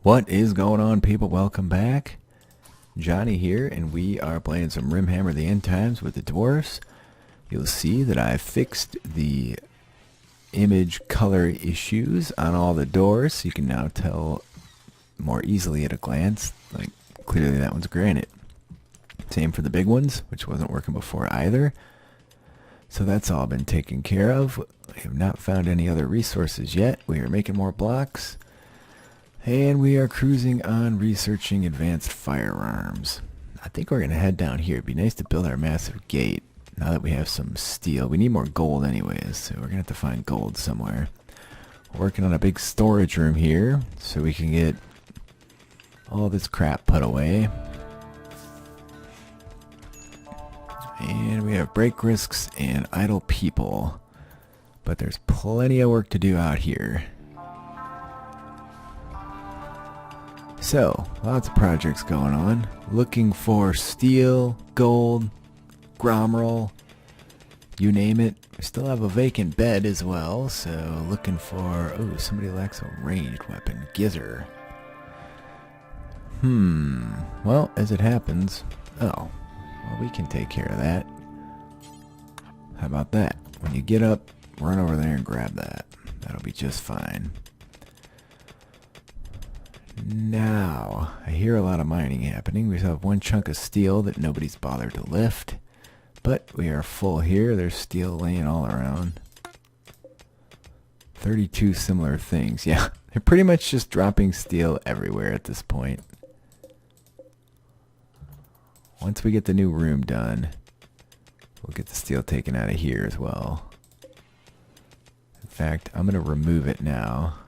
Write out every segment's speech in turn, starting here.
What is going on, people? Welcome back. Johnny here, and we are playing some Rimhammer the End Times with the dwarfs. You'll see that I fixed the image color issues on all the doors, so you can now tell more easily at a glance. Like, clearly that one's granite. Same for the big ones, which wasn't working before either. So that's all been taken care of. We have not found any other resources yet. We are making more blocks. And we are cruising on researching advanced firearms. I think we're going to head down here. It'd be nice to build our massive gate now that we have some steel. We need more gold anyways, so we're going to have to find gold somewhere. We're working on a big storage room here so we can get all this crap put away. And we have break risks and idle people. But there's plenty of work to do out here. So, lots of projects going on. Looking for steel, gold, grommerl, you name it. We still have a vacant bed as well, so looking for... Oh, somebody lacks a ranged weapon. Gizzer. Well, as it happens... Oh, well, we can take care of that. How about that? When you get up, run over there and grab that. That'll be just fine. Now, I hear a lot of mining happening. We still have one chunk of steel that nobody's bothered to lift. But we are full here. There's steel laying all around. 32 similar things. Yeah, they're pretty much just dropping steel everywhere at this point. Once we get the new room done, we'll get the steel taken out of here as well. In fact, I'm going to remove it now.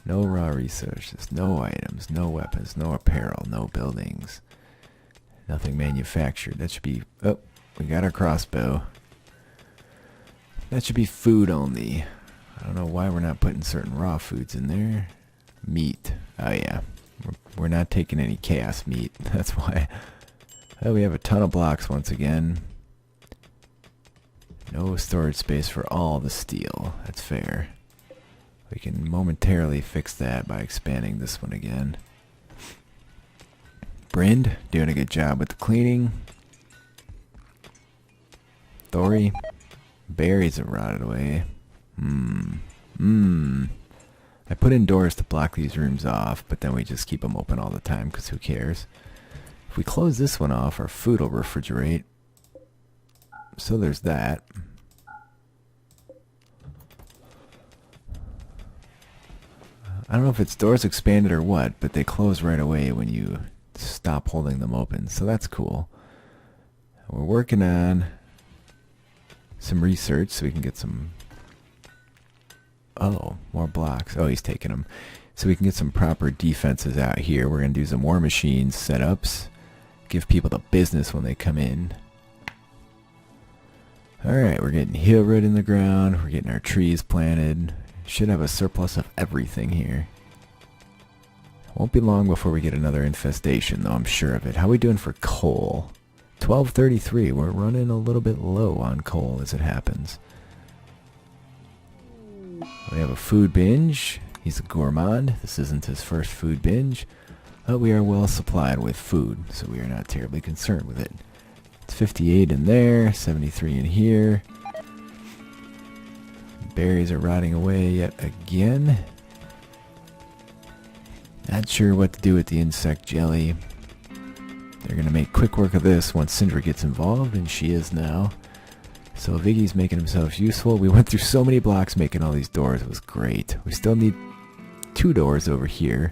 No raw resources, no items, no weapons, no apparel, no buildings. Nothing manufactured. That should be... Oh, we got our crossbow. That should be food only. I don't know why we're not putting certain raw foods in there. Meat. Oh yeah. We're not taking any chaos meat. That's why. Oh, we have a ton of blocks once again. No storage space for all the steel. That's fair. We can momentarily fix that by expanding this one again. Brind, doing a good job with the cleaning. Thori, berries have rotted away. I put in doors to block these rooms off, but then we just keep them open all the time because who cares? If we close this one off, our food will refrigerate. So there's that. I don't know if it's doors expanded or what, but they close right away when you stop holding them open, so that's cool. We're working on some research so we can get some... Oh, more blocks. Oh, he's taking them. So we can get some proper defenses out here. We're going to do some war machine setups. Give people the business when they come in. Alright, we're getting heel root in the ground. We're getting our trees planted. Should have a surplus of everything here. Won't be long before we get another infestation, though, I'm sure of it. How are we doing for coal? 1233. We're running a little bit low on coal as it happens. We have a food binge. He's a gourmand. This isn't his first food binge. But we are well supplied with food, so we are not terribly concerned with it. It's 58 in there, 73 in here. Berries are rotting away yet again. Not sure what to do with the insect jelly. They're going to make quick work of this once Cassandra gets involved, and she is now. So Viggy's making himself useful. We went through so many blocks making all these doors. It was great. We still need 2 doors over here.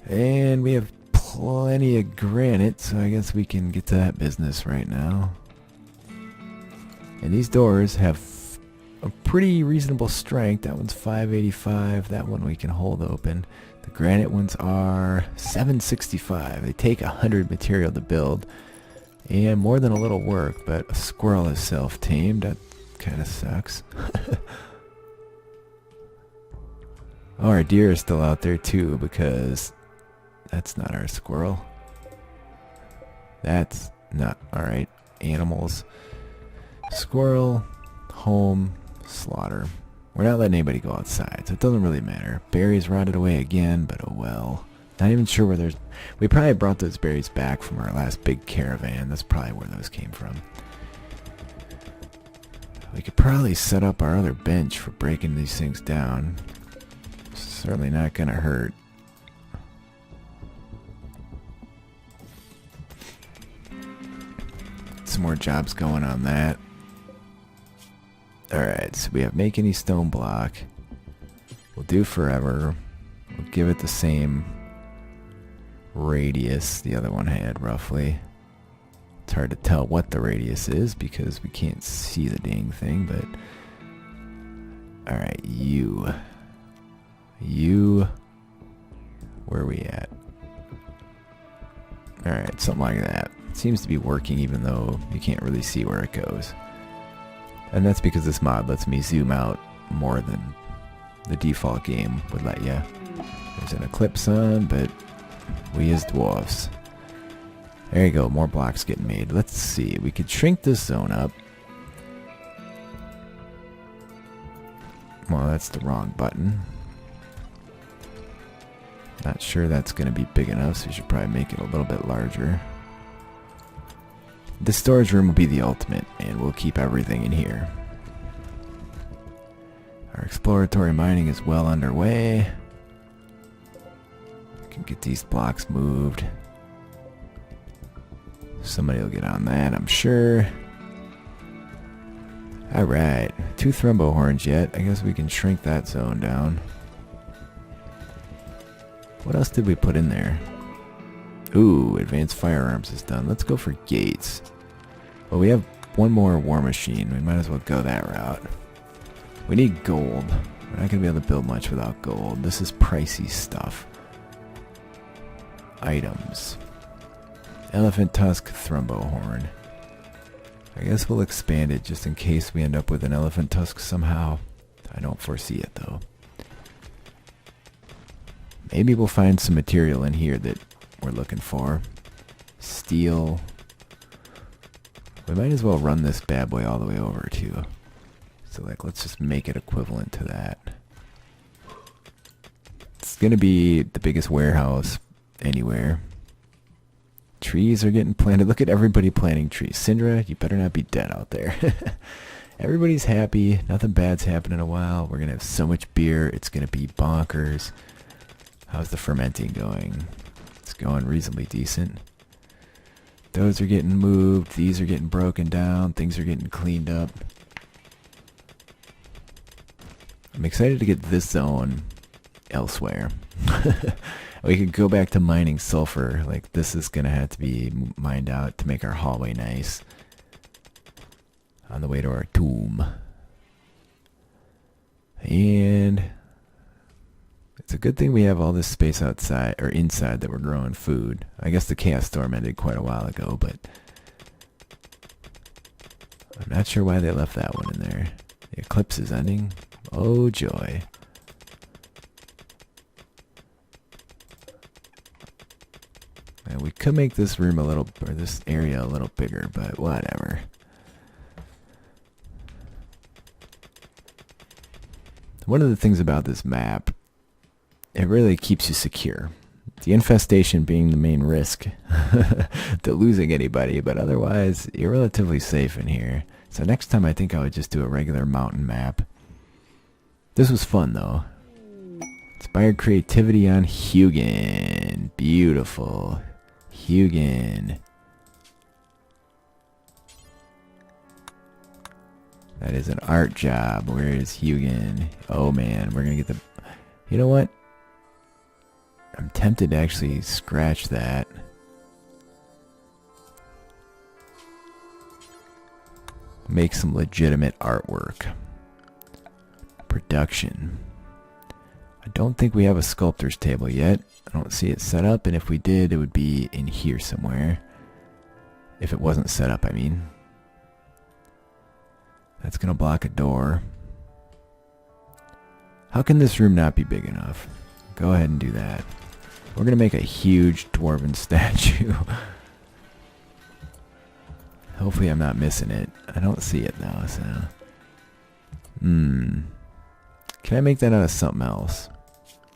And we have plenty of granite, so I guess we can get to that business right now. And these doors have a pretty reasonable strength. That one's 585. That one we can hold open. The granite ones are 765. They take 100 material to build. And more than a little work, but a squirrel is self-tamed. That kind of sucks. Oh, our deer is still out there too, because that's not our squirrel. That's not... Alright, animals. Squirrel, home, slaughter. We're not letting anybody go outside, so it doesn't really matter. Berries rotted away again, but oh well. Not even sure where there's... We probably brought those berries back from our last big caravan. That's probably where those came from. We could probably set up our other bench for breaking these things down. Certainly not gonna hurt. Some more jobs going on that. Alright, so we have make any stone block. We'll do forever. We'll give it the same radius the other one had, roughly. It's hard to tell what the radius is because we can't see the dang thing, but... Alright, you. Where are we at? Alright, something like that. It seems to be working even though you can't really see where it goes. And that's because this mod lets me zoom out more than the default game would let you. There's an eclipse on, but we as dwarfs. There you go, more blocks getting made. Let's see, we could shrink this zone up. Well, that's the wrong button. Not sure that's going to be big enough, so we should probably make it a little bit larger. The storage room will be the ultimate, and we'll keep everything in here. Our exploratory mining is well underway. We can get these blocks moved. Somebody will get on that, I'm sure. Alright, 2 thrumbo horns yet. I guess we can shrink that zone down. What else did we put in there? Ooh, advanced firearms is done. Let's go for gates. Well, we have one more war machine. We might as well go that route. We need gold. We're not going to be able to build much without gold. This is pricey stuff. Items. Elephant tusk, thrumbo horn. I guess we'll expand it just in case we end up with an elephant tusk somehow. I don't foresee it though. Maybe we'll find some material in here that we're looking for. Steel. We might as well run this bad boy all the way over too. So like, let's just make it equivalent to that. It's gonna be the biggest warehouse anywhere. Trees are getting planted. Look at everybody planting trees. Cassandra, you better not be dead out there. Everybody's happy. Nothing bad's happened in a while. We're gonna have so much beer. It's gonna be bonkers. How's the fermenting going? It's going reasonably decent. Those are getting moved. These are getting broken down. Things are getting cleaned up. I'm excited to get this zone elsewhere. We could go back to mining sulfur. Like, this is going to have to be mined out to make our hallway nice. On the way to our tomb. And it's a good thing we have all this space outside, or inside, that we're growing food. I guess the chaos storm ended quite a while ago, but I'm not sure why they left that one in there. The eclipse is ending. Oh joy. And we could make this room a little, or this area a little bigger, but whatever. One of the things about this map, it really keeps you secure. The infestation being the main risk to losing anybody, but otherwise you're relatively safe in here. So next time I think I would just do a regular mountain map. This was fun though. Inspired creativity on Hugin. Beautiful. Hugin. That is an art job. Where is Hugin? Oh man, we're gonna get the... You know what? I'm tempted to actually scratch that. Make some legitimate artwork. Production. I don't think we have a sculptor's table yet. I don't see it set up, and if we did, it would be in here somewhere. If it wasn't set up, I mean. That's gonna block a door. How can this room not be big enough? Go ahead and do that. We're gonna make a huge dwarven statue. Hopefully I'm not missing it. I don't see it though, so... Can I make that out of something else?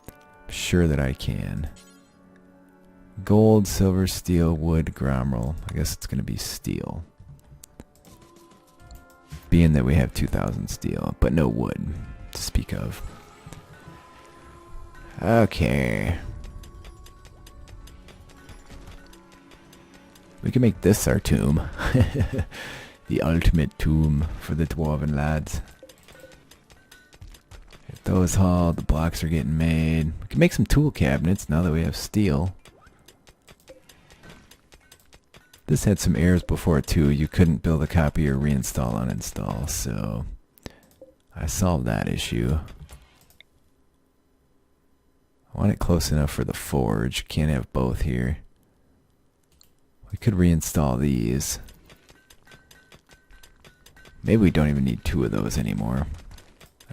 I'm sure that I can. Gold, silver, steel, wood, gromrel. I guess it's going to be steel. Being that we have 2,000 steel, but no wood to speak of. Okay. We can make this our tomb. The ultimate tomb for the dwarven lads. Get those hauled, the blocks are getting made. We can make some tool cabinets now that we have steel. This had some errors before too. You couldn't build a copy or reinstall uninstall, so I solved that issue. I want it close enough for the forge. Can't have both here. We could reinstall these. Maybe we don't even need two of those anymore.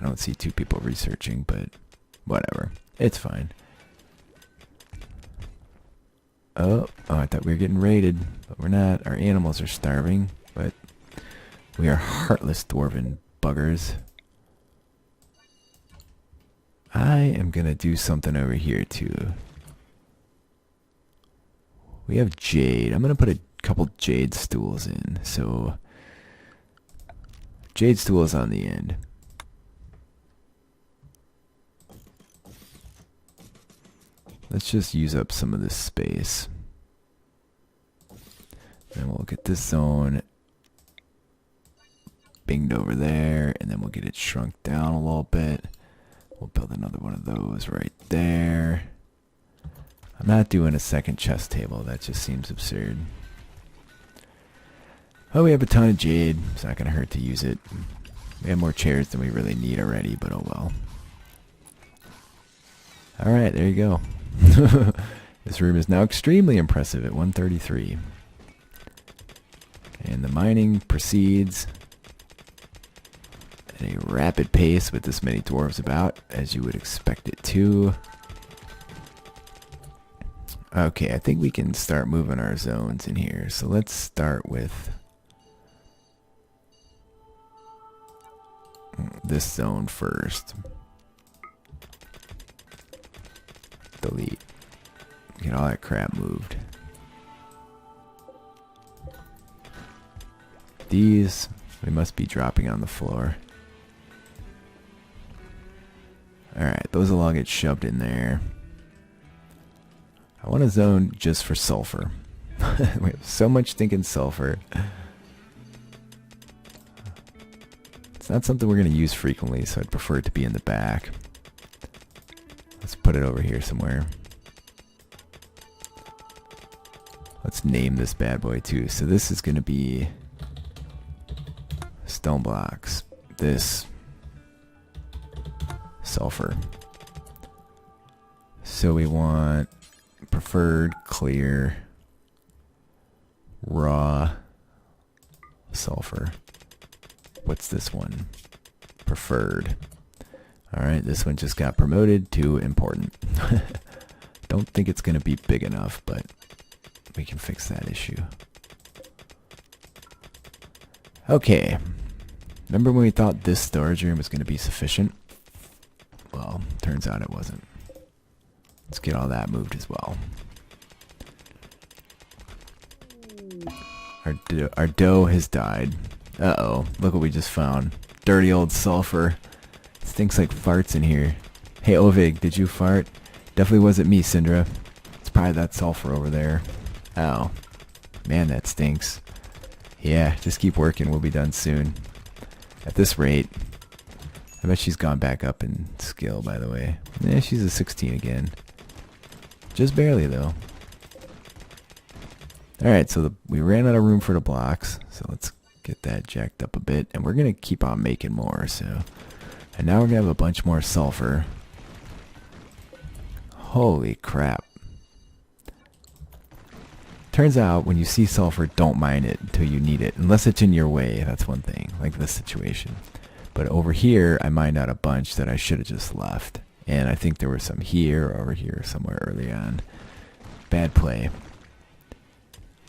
I don't see two people researching, but whatever. It's fine. Oh, I thought we were getting raided, but we're not. Our animals are starving, but we are heartless dwarven buggers. I am going to do something over here, too. We have jade. I'm going to put a couple jade stools in, so jade stools on the end. Let's just use up some of this space. Then we'll get this zone binged over there, and then we'll get it shrunk down a little bit. We'll build another one of those right there. I'm not doing a second chest table. That just seems absurd. Oh, we have a ton of jade. It's not going to hurt to use it. We have more chairs than we really need already, but oh well. Alright, there you go. This room is now extremely impressive at 133. And the mining proceeds at a rapid pace with this many dwarves about, as you would expect it to. Okay, I think we can start moving our zones in here. So let's start with this zone first. Delete. Get all that crap moved. These, we must be dropping on the floor. Alright, those will all get shoved in there. I want a zone just for sulfur. We have so much stinking sulfur. It's not something we're going to use frequently, so I'd prefer it to be in the back. Let's put it over here somewhere. Let's name this bad boy too. So this is going to be stone blocks. This sulfur. So we want preferred, clear, raw sulfur. What's this one? Preferred. Alright, this one just got promoted to important. Don't think it's going to be big enough, but we can fix that issue. Okay. Remember when we thought this storage room was going to be sufficient? Well, turns out it wasn't. Let's get all that moved as well. Our dough has died. Uh-oh. Look what we just found. Dirty old sulfur. Stinks like farts in here. Hey, Ovig, did you fart? Definitely wasn't me, Syndra. It's probably that sulfur over there. Oh. Man, that stinks. Yeah, just keep working. We'll be done soon. At this rate, I bet she's gone back up in skill, by the way. Yeah, she's a 16 again. Just barely, though. Alright, so we ran out of room for the blocks. So let's get that jacked up a bit. And we're going to keep on making more, so... And now we're going to have a bunch more sulfur. Holy crap. Turns out, when you see sulfur, don't mine it until you need it. Unless it's in your way, that's one thing. Like this situation. But over here, I mined out a bunch that I should have just left. And I think there was some here or over here somewhere early on. Bad play.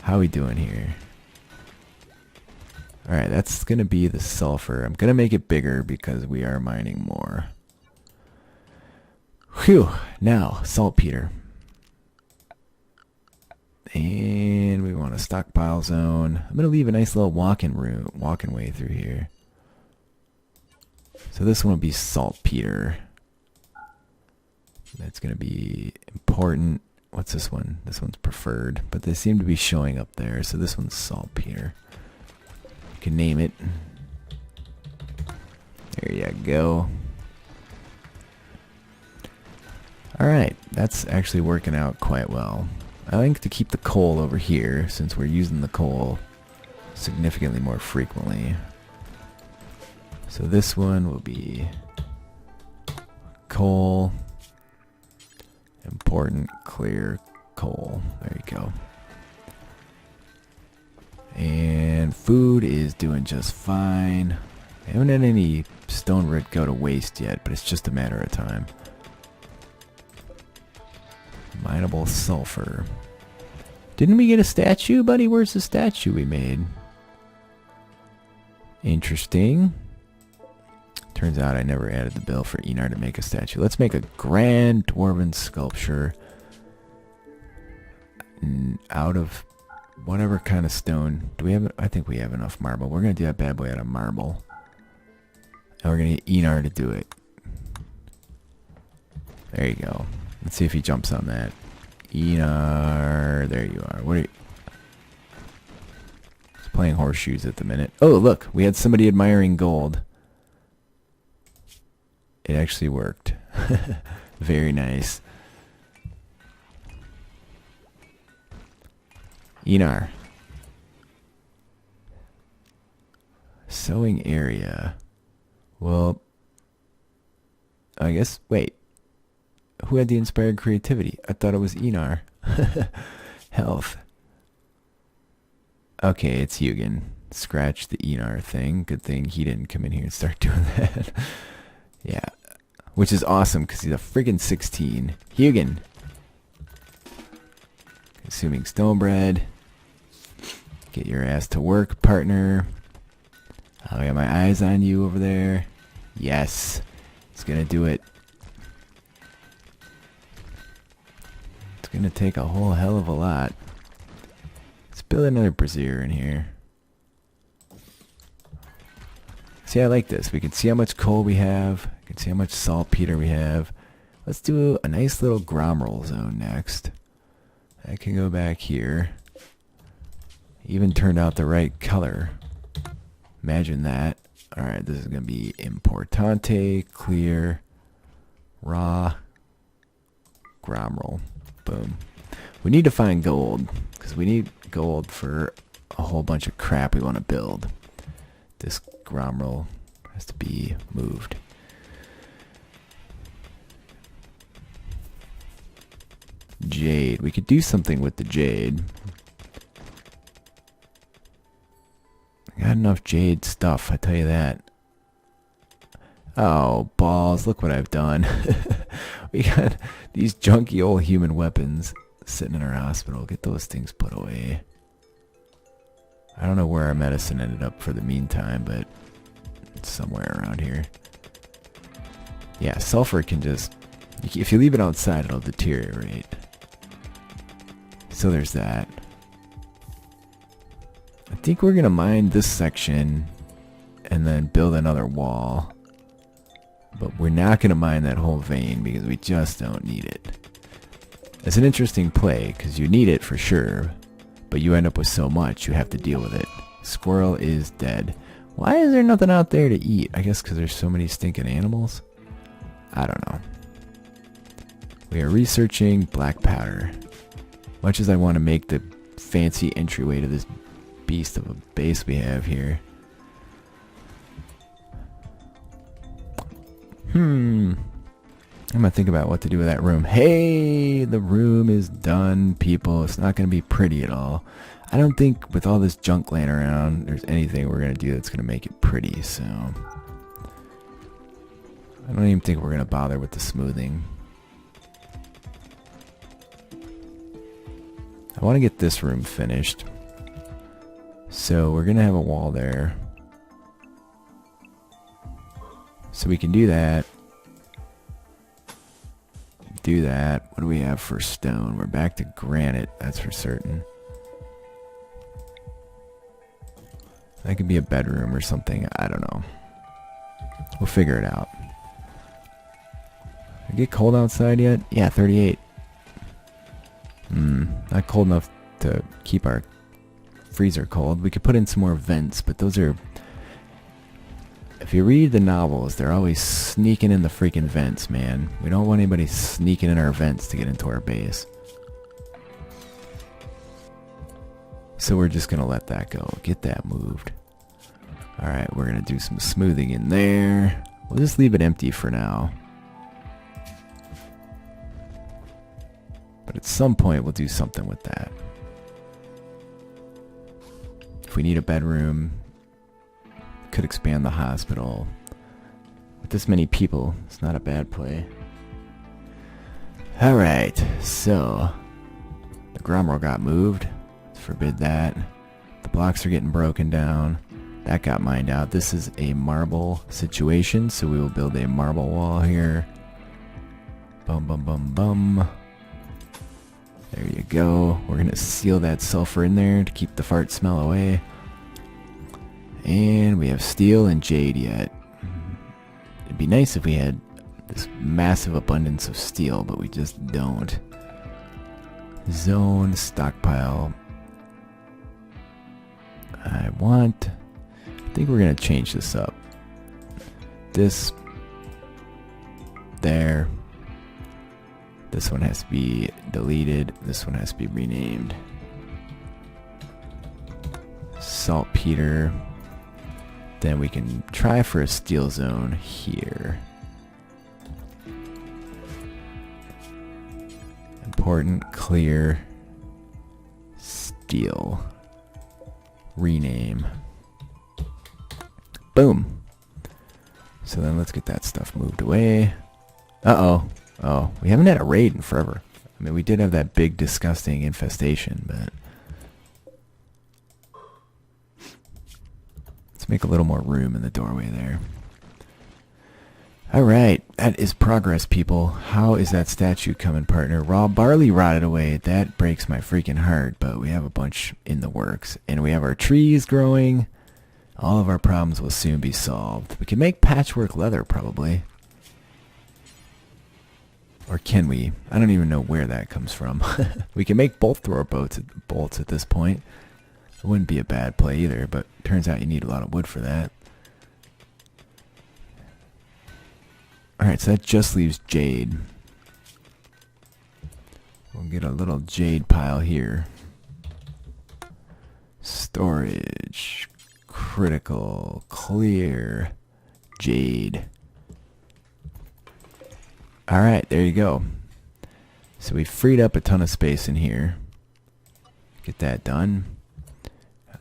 How we doing here? Alright, that's going to be the sulfur. I'm going to make it bigger because we are mining more. Whew. Now, saltpeter. And we want a stockpile zone. I'm going to leave a nice little walking way through here. So this one will be saltpeter. That's going to be important. What's this one? This one's preferred, but they seem to be showing up there. So this one's saltpeter. You can name it. There you go. Alright, that's actually working out quite well. I think to keep the coal over here, since we're using the coal significantly more frequently. So this one will be coal. Important, clear, coal. There you go. And food is doing just fine. I haven't had any stone brick go to waste yet, but it's just a matter of time. Mineable sulfur. Didn't we get a statue, buddy? Where's the statue we made? Interesting. Turns out I never added the bill for Enar to make a statue. Let's make a grand dwarven sculpture out of whatever kind of stone. Do we have? I think we have enough marble. We're gonna do that bad boy out of marble, and we're gonna get Enar to do it. There you go. Let's see if he jumps on that. Enar, there you are. What are you? He's playing horseshoes at the minute. Oh, look, we had somebody admiring gold. It actually worked. Very nice. Enar. Sewing area. Well, I guess, wait. Who had the inspired creativity? I thought it was Enar. Health. Okay, it's Hugin. Scratch the Enar thing. Good thing he didn't come in here and start doing that. Yeah. Which is awesome because he's a friggin' 16. Hugin. Consuming stone bread. Get your ass to work, partner. I got my eyes on you over there. Yes. It's gonna do it. It's gonna take a whole hell of a lot. Let's build another brazier in here. See, I like this. We can see how much coal we have. We can see how much saltpeter we have. Let's do a nice little gromroll zone next. I can go back here. Even turned out the right color. Imagine that. Alright, this is going to be importante, clear, raw, gromroll. Boom. We need to find gold, because we need gold for a whole bunch of crap we want to build. This gromroll has to be moved. Jade. We could do something with the jade. I got enough jade stuff, I tell you that. Oh, balls. Look what I've done. We got these junky old human weapons sitting in our hospital. Get those things put away. I don't know where our medicine ended up for the meantime, but it's somewhere around here. Yeah, sulfur can just... If you leave it outside, it'll deteriorate. So there's that. I think we're going to mine this section and then build another wall. But we're not going to mine that whole vein because we just don't need it. It's an interesting play because you need it for sure, but you end up with so much you have to deal with it. Squirrel is dead. Why is there nothing out there to eat? I guess because there's so many stinking animals? I don't know. We are researching black powder. Much as I want to make the fancy entryway to this beast of a base we have here. I'm gonna think about what to do with that room. Hey, the room is done, people. It's not gonna be pretty at all. I don't think with all this junk laying around there's anything we're gonna do that's gonna make it pretty, so I don't even think we're gonna bother with the smoothing. I want to get this room finished, so we're gonna have a wall there. So we can do that. do that. What do we have for stone? We're back to granite, that's for certain. That could be a bedroom or something. I don't know. We'll figure it out. It get cold outside yet? Yeah, 38. Not cold enough to keep our freezer cold. We could put in some more vents, but those are... If you read the novels, they're always sneaking in the freaking vents, man. We don't want anybody sneaking in our vents to get into our base. So we're just going to let that go. Get that moved. Alright, we're going to do some smoothing in there. We'll just leave it empty for now. But at some point, we'll do something with that. If we need a bedroom, could expand the hospital. With this many people, it's not a bad play. Alright, so the gromro got moved. Let's forbid that. The blocks are getting broken down. That got mined out. This is a marble situation, so we will build a marble wall here. Bum bum bum bum. There you go. We're gonna seal that sulfur in there to keep the fart smell away. And we have steel and jade yet. It'd be nice if we had this massive abundance of steel, but we just don't. Zone stockpile. I think we're gonna change this up. This there. This one has to be deleted. This one has to be renamed. Saltpeter. Then we can try for a steel zone here. Important, clear, steel. Rename. Boom. So then let's get that stuff moved away. Uh-oh. Oh, we haven't had a raid in forever. I mean, we did have that big, disgusting infestation, but... Let's make a little more room in the doorway there. Alright, that is progress, people. How is that statue coming, partner? Raw barley rotted away. That breaks my freaking heart, but we have a bunch in the works. And we have our trees growing. All of our problems will soon be solved. We can make patchwork leather, probably. Or can we? I don't even know where that comes from. We can make bolt thrower bolts at this point. It wouldn't be a bad play either, but turns out you need a lot of wood for that. Alright, so that just leaves jade. We'll get a little jade pile here. Storage. Critical. Clear. Jade. Alright, there you go. So we freed up a ton of space in here. Get that done.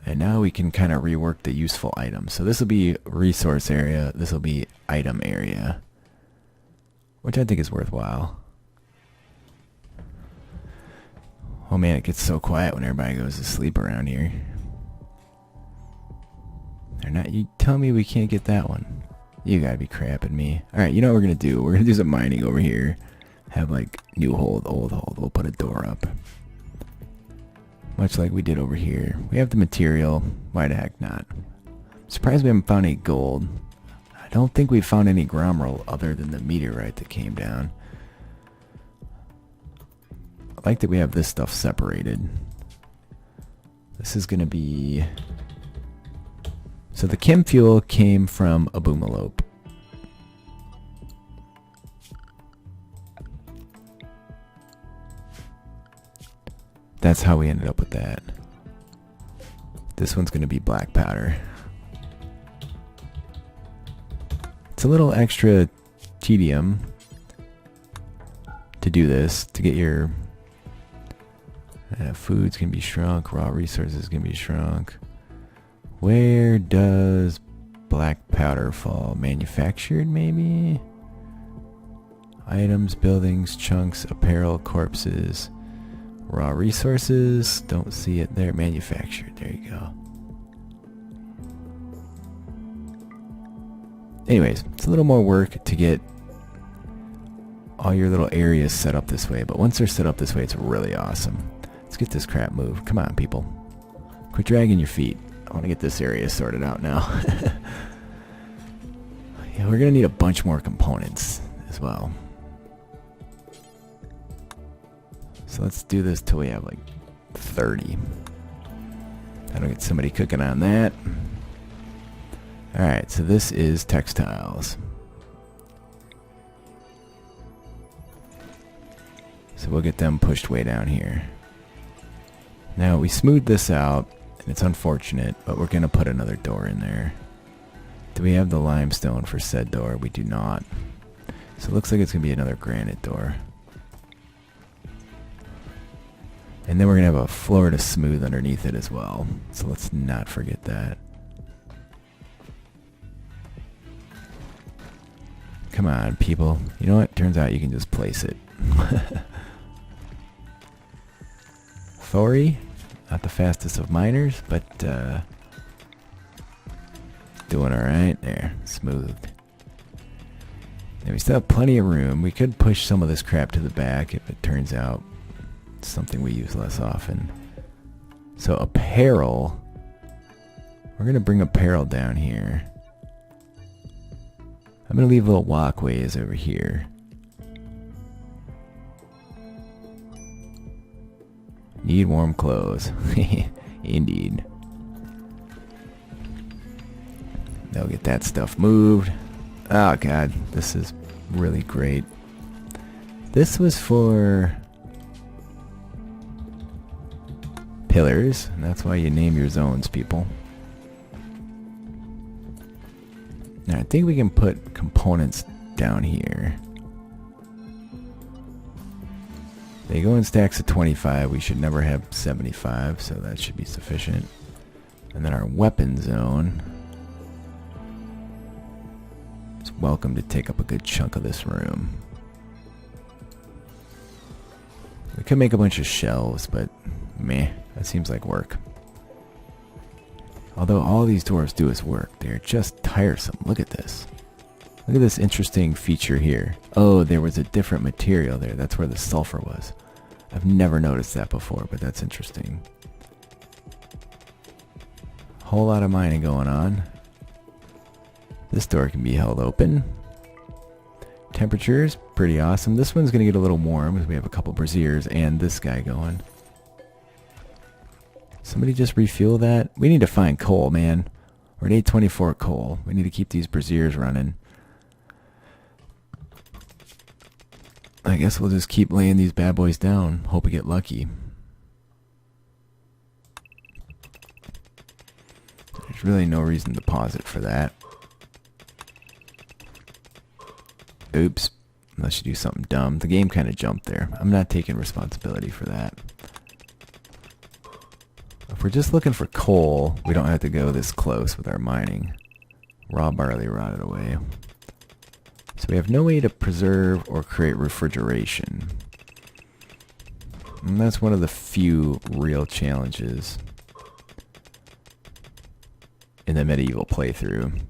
And now we can kind of rework the useful items. So this will be resource area. This will be item area. Which I think is worthwhile. Oh man, it gets so quiet when everybody goes to sleep around here. They're not. You tell me we can't get that one. You gotta be crapping me. Alright, you know what we're gonna do? We're gonna do some mining over here. Have like new hold, old hold. We'll put a door up. Much like we did over here. We have the material. Why the heck not? I'm surprised we haven't found any gold. I don't think we found any gromro other than the meteorite that came down. I like that we have this stuff separated. This is gonna be... So the chem fuel came from a boomalope. That's how we ended up with that. This one's going to be black powder. It's a little extra tedium to do this, to get your foods can be shrunk, raw resources can be shrunk. Where does black powder fall? Manufactured, maybe? Items, buildings, chunks, apparel, corpses. Raw resources. Don't see it there. Manufactured. There you go. Anyways, it's a little more work to get all your little areas set up this way, but once they're set up this way, it's really awesome. Let's get this crap moved. Come on, people. Quit dragging your feet. I want to get this area sorted out now. Yeah, we're going to need a bunch more components as well. So let's do this till we have like 30. That'll get somebody cooking on that. Alright, so this is textiles. So we'll get them pushed way down here. Now we smoothed this out, and it's unfortunate, but we're going to put another door in there. Do we have the limestone for said door? We do not. So it looks like it's going to be another granite door. And then we're going to have a floor to smooth underneath it as well. So let's not forget that. Come on, people. You know what? Turns out you can just place it. Thori, not the fastest of miners, but doing alright. There, smoothed. And we still have plenty of room. We could push some of this crap to the back if it turns out it's something we use less often. So apparel, we're going to bring apparel down here. I'm going to leave little walkways over here. Need warm clothes. Indeed. They'll get that stuff moved. Oh god, this is really great. This was for pillars, and that's why you name your zones, people. Now I think we can put components down here. They go in stacks of 25. We should never have 75, so that should be sufficient. And then our weapon zone is welcome to take up a good chunk of this room. We could make a bunch of shelves, but meh, that seems like work. Although all these dwarves do is work, they're just tiresome. Look at this. Look at this interesting feature here. Oh, there was a different material there. That's where the sulfur was. I've never noticed that before, but that's interesting. Whole lot of mining going on. This door can be held open. Temperatures, pretty awesome. This one's going to get a little warm because we have a couple braziers and this guy going. Somebody just refuel that. We need to find coal, man. We're at 824 coal. We need to keep these braziers running. I guess we'll just keep laying these bad boys down. Hope we get lucky. There's really no reason to pause it for that. Oops. Unless you do something dumb. The game kind of jumped there. I'm not taking responsibility for that. If we're just looking for coal, we don't have to go this close with our mining. Raw barley rotted away. So we have no way to preserve or create refrigeration. And that's one of the few real challenges in the medieval playthrough.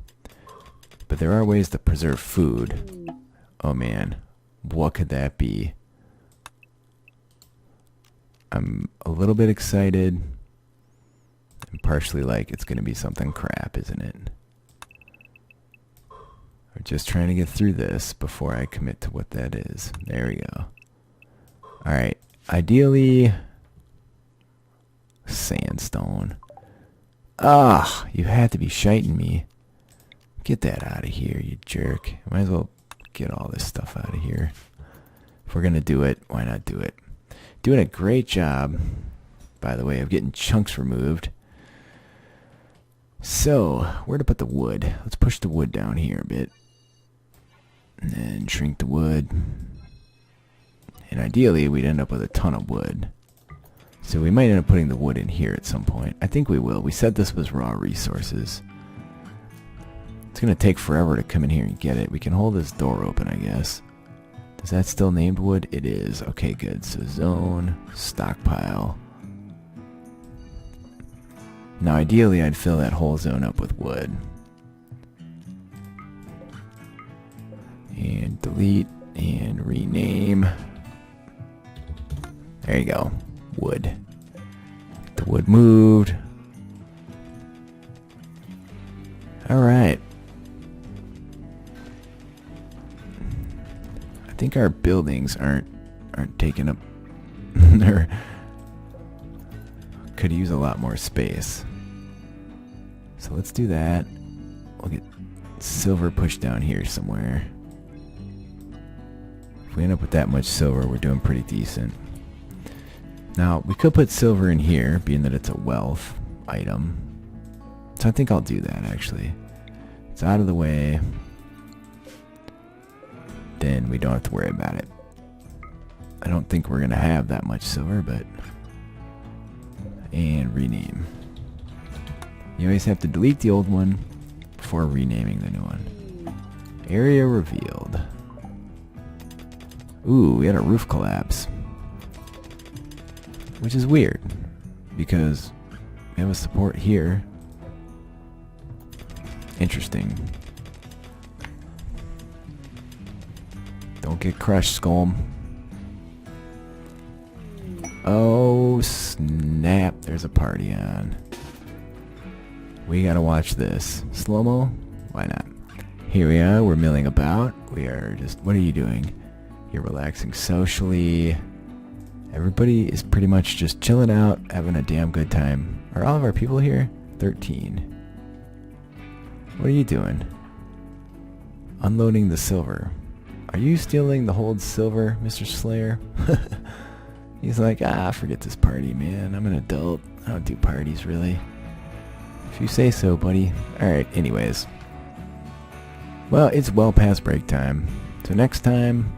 But there are ways to preserve food. Oh man, what could that be? I'm a little bit excited. And partially like it's going to be something crap, isn't it? We're just trying to get through this before I commit to what that is. There we go. Alright, ideally sandstone. Ah, you had to be shiting me. Get that out of here, you jerk. Might as well get all this stuff out of here. If we're going to do it, why not do it? Doing a great job, by the way, of getting chunks removed. So, where to put the wood? Let's push the wood down here a bit. And then shrink the wood. And ideally, we'd end up with a ton of wood. So we might end up putting the wood in here at some point. I think we will. We said this was raw resources. It's going to take forever to come in here and get it. We can hold this door open, I guess. Is that still named wood? It is. Okay, good. So zone, stockpile. Now ideally I'd fill that whole zone up with wood. And delete. And rename. There you go. Wood. Get the wood moved. Alright. I think our buildings aren't taking up or could use a lot more space. So let's do that. We'll get silver pushed down here somewhere. If we end up with that much silver, we're doing pretty decent. Now, we could put silver in here, being that it's a wealth item. So I think I'll do that, actually. It's out of the way. Then we don't have to worry about it. I don't think we're going to have that much silver, but... And rename. You always have to delete the old one before renaming the new one. Area revealed. Ooh, we had a roof collapse. Which is weird, because we have a support here. Interesting. Don't get crushed, Skolm. Oh, snap. There's a party on. We gotta watch this. Slow-mo? Why not? Here we are. We're milling about. We are just... What are you doing? You're relaxing socially. Everybody is pretty much just chilling out, having a damn good time. Are all of our people here? 13. What are you doing? Unloading the silver. Are you stealing the whole silver, Mr. Slayer? He's like, forget this party, man. I'm an adult. I don't do parties, really. If you say so, buddy. Alright, anyways. Well, it's well past break time. So next time,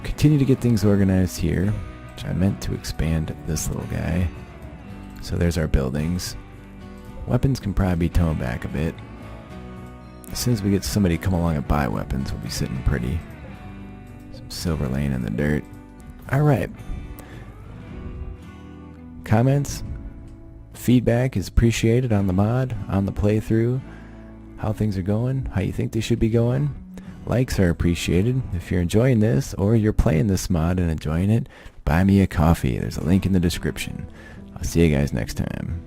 continue to get things organized here. Which I meant to expand this little guy. So there's our buildings. Weapons can probably be toned back a bit. As soon as we get somebody to come along and buy weapons, we'll be sitting pretty. Some silver laying in the dirt. Alright. Comments? Feedback is appreciated on the mod, on the playthrough, how things are going, how you think they should be going. Likes are appreciated. If you're enjoying this, or you're playing this mod and enjoying it, buy me a coffee. There's a link in the description. I'll see you guys next time.